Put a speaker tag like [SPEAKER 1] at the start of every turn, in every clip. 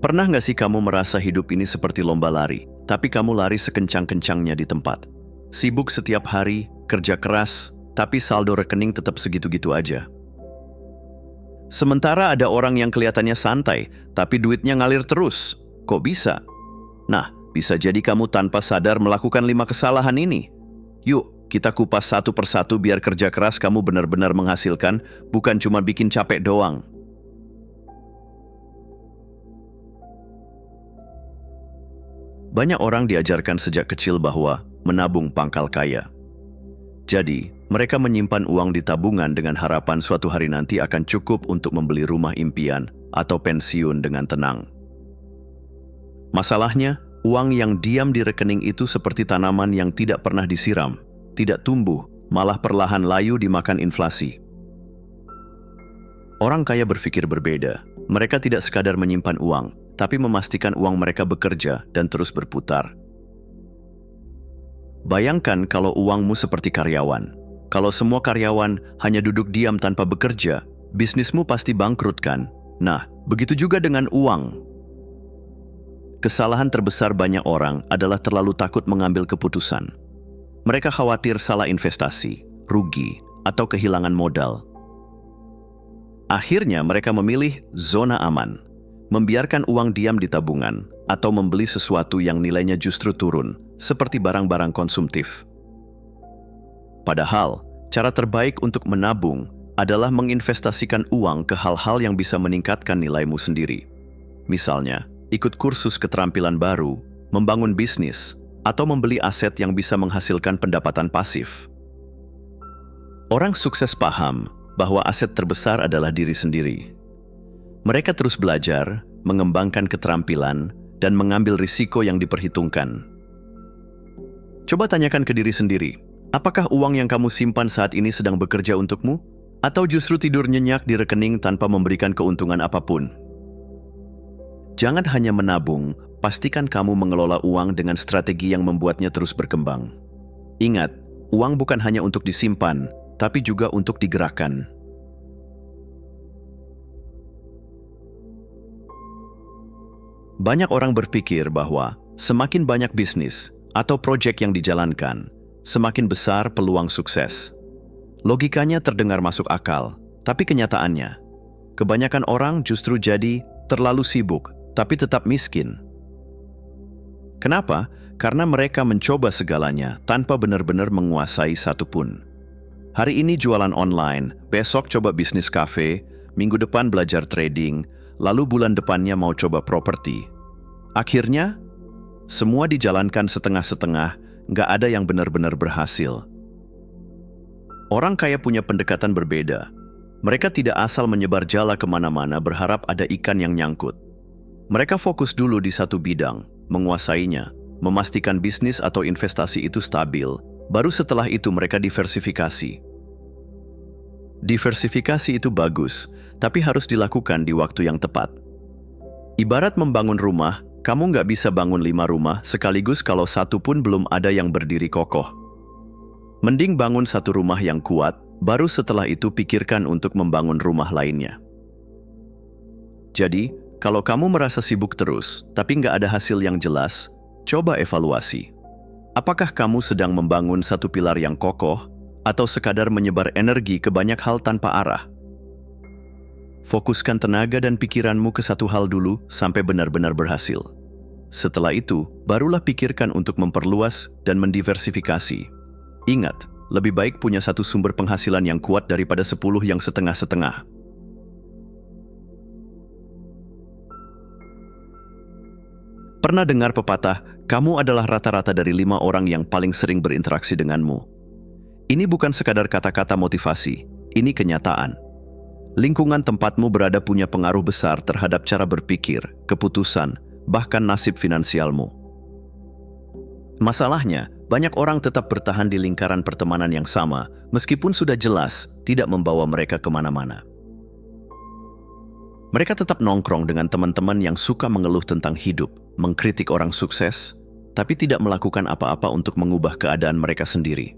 [SPEAKER 1] Pernah nggak sih kamu merasa hidup ini seperti lomba lari, tapi kamu lari sekencang-kencangnya di tempat? Sibuk setiap hari, kerja keras, tapi saldo rekening tetap segitu-gitu aja. Sementara ada orang yang kelihatannya santai, tapi duitnya ngalir terus. Kok bisa? Nah, bisa jadi kamu tanpa sadar melakukan 5 kesalahan ini. Yuk, kita kupas satu persatu biar kerja keras kamu benar-benar menghasilkan, bukan cuma bikin capek doang. Banyak orang diajarkan sejak kecil bahwa menabung pangkal kaya. Jadi, mereka menyimpan uang di tabungan dengan harapan suatu hari nanti akan cukup untuk membeli rumah impian atau pensiun dengan tenang. Masalahnya, uang yang diam di rekening itu seperti tanaman yang tidak pernah disiram, tidak tumbuh, malah perlahan layu dimakan inflasi. Orang kaya berpikir berbeda. Mereka tidak sekadar menyimpan uang, tapi memastikan uang mereka bekerja dan terus berputar. Bayangkan kalau uangmu seperti karyawan. Kalau semua karyawan hanya duduk diam tanpa bekerja, bisnismu pasti bangkrut kan? Nah, begitu juga dengan uang. Kesalahan terbesar banyak orang adalah terlalu takut mengambil keputusan. Mereka khawatir salah investasi, rugi, atau kehilangan modal. Akhirnya mereka memilih zona aman, membiarkan uang diam di tabungan, atau membeli sesuatu yang nilainya justru turun, seperti barang-barang konsumtif. Padahal, cara terbaik untuk menabung adalah menginvestasikan uang ke hal-hal yang bisa meningkatkan nilaimu sendiri. Misalnya, ikut kursus keterampilan baru, membangun bisnis, atau membeli aset yang bisa menghasilkan pendapatan pasif. Orang sukses paham bahwa aset terbesar adalah diri sendiri. Mereka terus belajar, mengembangkan keterampilan, dan mengambil risiko yang diperhitungkan. Coba tanyakan ke diri sendiri, apakah uang yang kamu simpan saat ini sedang bekerja untukmu? Atau justru tidur nyenyak di rekening tanpa memberikan keuntungan apapun? Jangan hanya menabung, pastikan kamu mengelola uang dengan strategi yang membuatnya terus berkembang. Ingat, uang bukan hanya untuk disimpan, tapi juga untuk digerakkan. Banyak orang berpikir bahwa semakin banyak bisnis atau proyek yang dijalankan, semakin besar peluang sukses. Logikanya terdengar masuk akal, tapi kenyataannya, kebanyakan orang justru jadi terlalu sibuk, tapi tetap miskin. Kenapa? Karena mereka mencoba segalanya tanpa benar-benar menguasai satu pun. Hari ini jualan online, besok coba bisnis kafe, minggu depan belajar trading, lalu bulan depannya mau coba properti. Akhirnya, semua dijalankan setengah-setengah, nggak ada yang benar-benar berhasil. Orang kaya punya pendekatan berbeda. Mereka tidak asal menyebar jala kemana-mana berharap ada ikan yang nyangkut. Mereka fokus dulu di satu bidang, menguasainya, memastikan bisnis atau investasi itu stabil, baru setelah itu mereka diversifikasi. Diversifikasi itu bagus, tapi harus dilakukan di waktu yang tepat. Ibarat membangun rumah, kamu nggak bisa bangun 5 rumah sekaligus kalau satu pun belum ada yang berdiri kokoh. Mending bangun satu rumah yang kuat, baru setelah itu pikirkan untuk membangun rumah lainnya. Jadi, kalau kamu merasa sibuk terus, tapi nggak ada hasil yang jelas, coba evaluasi. Apakah kamu sedang membangun satu pilar yang kokoh, atau sekadar menyebar energi ke banyak hal tanpa arah? Fokuskan tenaga dan pikiranmu ke satu hal dulu sampai benar-benar berhasil. Setelah itu, barulah pikirkan untuk memperluas dan mendiversifikasi. Ingat, lebih baik punya satu sumber penghasilan yang kuat daripada 10 yang setengah-setengah. Pernah dengar pepatah, kamu adalah rata-rata dari 5 orang yang paling sering berinteraksi denganmu. Ini bukan sekadar kata-kata motivasi, ini kenyataan. Lingkungan tempatmu berada punya pengaruh besar terhadap cara berpikir, keputusan, bahkan nasib finansialmu. Masalahnya, banyak orang tetap bertahan di lingkaran pertemanan yang sama, meskipun sudah jelas tidak membawa mereka kemana-mana. Mereka tetap nongkrong dengan teman-teman yang suka mengeluh tentang hidup, mengkritik orang sukses, tapi tidak melakukan apa-apa untuk mengubah keadaan mereka sendiri.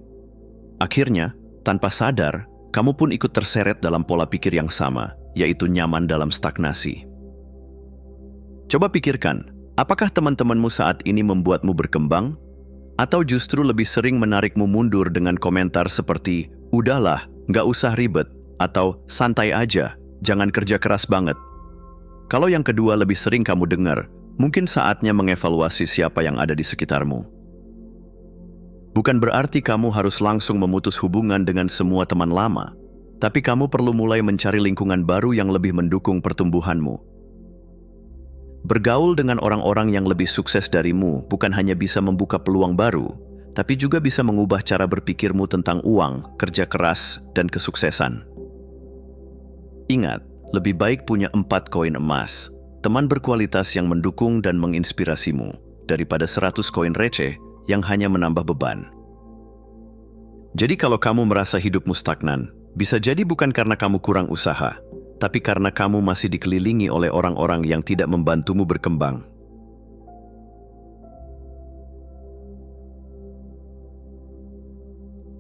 [SPEAKER 1] Akhirnya, tanpa sadar, kamu pun ikut terseret dalam pola pikir yang sama, yaitu nyaman dalam stagnasi. Coba pikirkan, apakah teman-temanmu saat ini membuatmu berkembang? Atau justru lebih sering menarikmu mundur dengan komentar seperti, udahlah, nggak usah ribet, atau santai aja, jangan kerja keras banget. Kalau yang kedua lebih sering kamu dengar, mungkin saatnya mengevaluasi siapa yang ada di sekitarmu. Bukan berarti kamu harus langsung memutus hubungan dengan semua teman lama, tapi kamu perlu mulai mencari lingkungan baru yang lebih mendukung pertumbuhanmu. Bergaul dengan orang-orang yang lebih sukses darimu bukan hanya bisa membuka peluang baru, tapi juga bisa mengubah cara berpikirmu tentang uang, kerja keras, dan kesuksesan. Ingat, lebih baik punya 4 koin emas, teman berkualitas yang mendukung dan menginspirasimu, daripada 100 koin receh yang hanya menambah beban. Jadi kalau kamu merasa hidupmu stagnan, bisa jadi bukan karena kamu kurang usaha, tapi karena kamu masih dikelilingi oleh orang-orang yang tidak membantumu berkembang.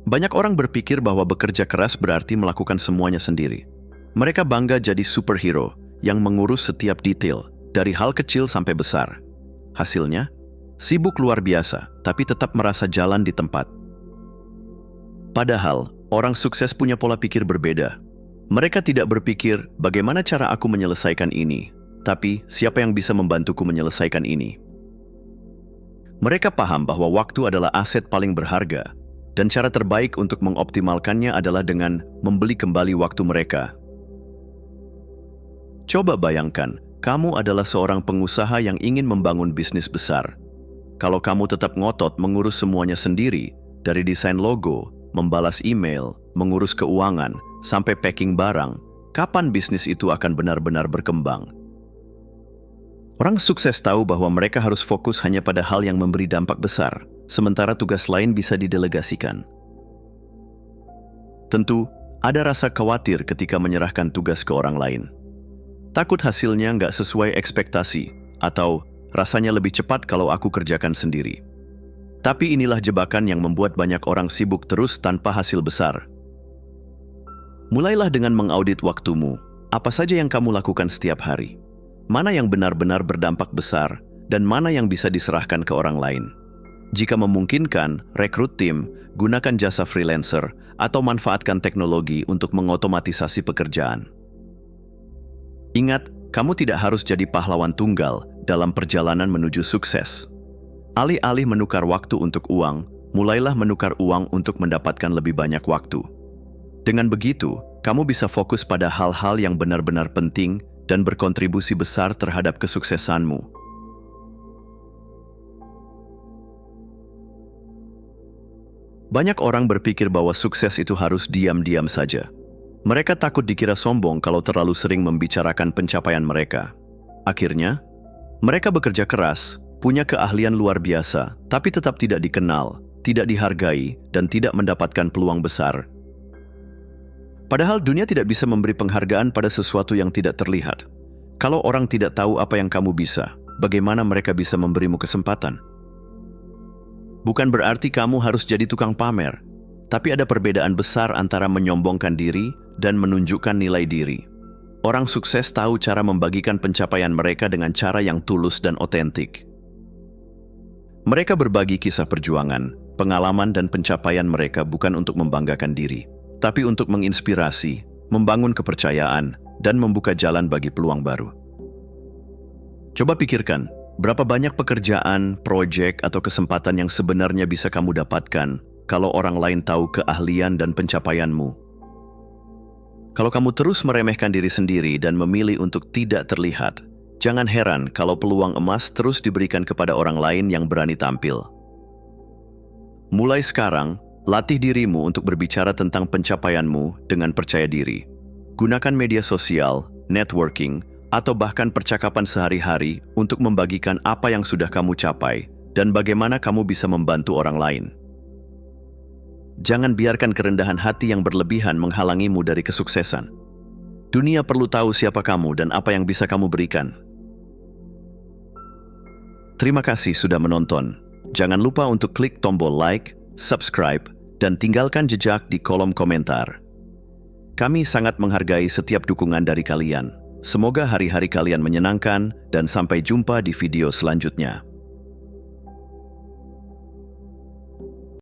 [SPEAKER 1] Banyak orang berpikir bahwa bekerja keras berarti melakukan semuanya sendiri. Mereka bangga jadi superhero yang mengurus setiap detail, dari hal kecil sampai besar. Hasilnya, sibuk luar biasa, tapi tetap merasa jalan di tempat. Padahal, orang sukses punya pola pikir berbeda. Mereka tidak berpikir, bagaimana cara aku menyelesaikan ini, tapi siapa yang bisa membantuku menyelesaikan ini. Mereka paham bahwa waktu adalah aset paling berharga, dan cara terbaik untuk mengoptimalkannya adalah dengan membeli kembali waktu mereka. Coba bayangkan, kamu adalah seorang pengusaha yang ingin membangun bisnis besar. Kalau kamu tetap ngotot mengurus semuanya sendiri, dari desain logo, membalas email, mengurus keuangan, sampai packing barang, kapan bisnis itu akan benar-benar berkembang? Orang sukses tahu bahwa mereka harus fokus hanya pada hal yang memberi dampak besar, sementara tugas lain bisa didelegasikan. Tentu, ada rasa khawatir ketika menyerahkan tugas ke orang lain. Takut hasilnya nggak sesuai ekspektasi, atau rasanya lebih cepat kalau aku kerjakan sendiri. Tapi inilah jebakan yang membuat banyak orang sibuk terus tanpa hasil besar. Mulailah dengan mengaudit waktumu. Apa saja yang kamu lakukan setiap hari? Mana yang benar-benar berdampak besar, dan mana yang bisa diserahkan ke orang lain? Jika memungkinkan, rekrut tim, gunakan jasa freelancer, atau manfaatkan teknologi untuk mengotomatisasi pekerjaan. Ingat, kamu tidak harus jadi pahlawan tunggal dalam perjalanan menuju sukses. Alih-alih menukar waktu untuk uang, mulailah menukar uang untuk mendapatkan lebih banyak waktu. Dengan begitu, kamu bisa fokus pada hal-hal yang benar-benar penting dan berkontribusi besar terhadap kesuksesanmu. Banyak orang berpikir bahwa sukses itu harus diam-diam saja. Mereka takut dikira sombong kalau terlalu sering membicarakan pencapaian mereka. Akhirnya, mereka bekerja keras, punya keahlian luar biasa, tapi tetap tidak dikenal, tidak dihargai, dan tidak mendapatkan peluang besar. Padahal dunia tidak bisa memberi penghargaan pada sesuatu yang tidak terlihat. Kalau orang tidak tahu apa yang kamu bisa, bagaimana mereka bisa memberimu kesempatan? Bukan berarti kamu harus jadi tukang pamer, tapi ada perbedaan besar antara menyombongkan diri dan menunjukkan nilai diri. Orang sukses tahu cara membagikan pencapaian mereka dengan cara yang tulus dan otentik. Mereka berbagi kisah perjuangan, pengalaman dan pencapaian mereka bukan untuk membanggakan diri, tapi untuk menginspirasi, membangun kepercayaan, dan membuka jalan bagi peluang baru. Coba pikirkan, berapa banyak pekerjaan, proyek, atau kesempatan yang sebenarnya bisa kamu dapatkan kalau orang lain tahu keahlian dan pencapaianmu. Kalau kamu terus meremehkan diri sendiri dan memilih untuk tidak terlihat, jangan heran kalau peluang emas terus diberikan kepada orang lain yang berani tampil. Mulai sekarang, latih dirimu untuk berbicara tentang pencapaianmu dengan percaya diri. Gunakan media sosial, networking, atau bahkan percakapan sehari-hari untuk membagikan apa yang sudah kamu capai dan bagaimana kamu bisa membantu orang lain. Jangan biarkan kerendahan hati yang berlebihan menghalangimu dari kesuksesan. Dunia perlu tahu siapa kamu dan apa yang bisa kamu berikan. Terima kasih sudah menonton. Jangan lupa untuk klik tombol like, subscribe, dan tinggalkan jejak di kolom komentar. Kami sangat menghargai setiap dukungan dari kalian. Semoga hari-hari kalian menyenangkan dan sampai jumpa di video selanjutnya.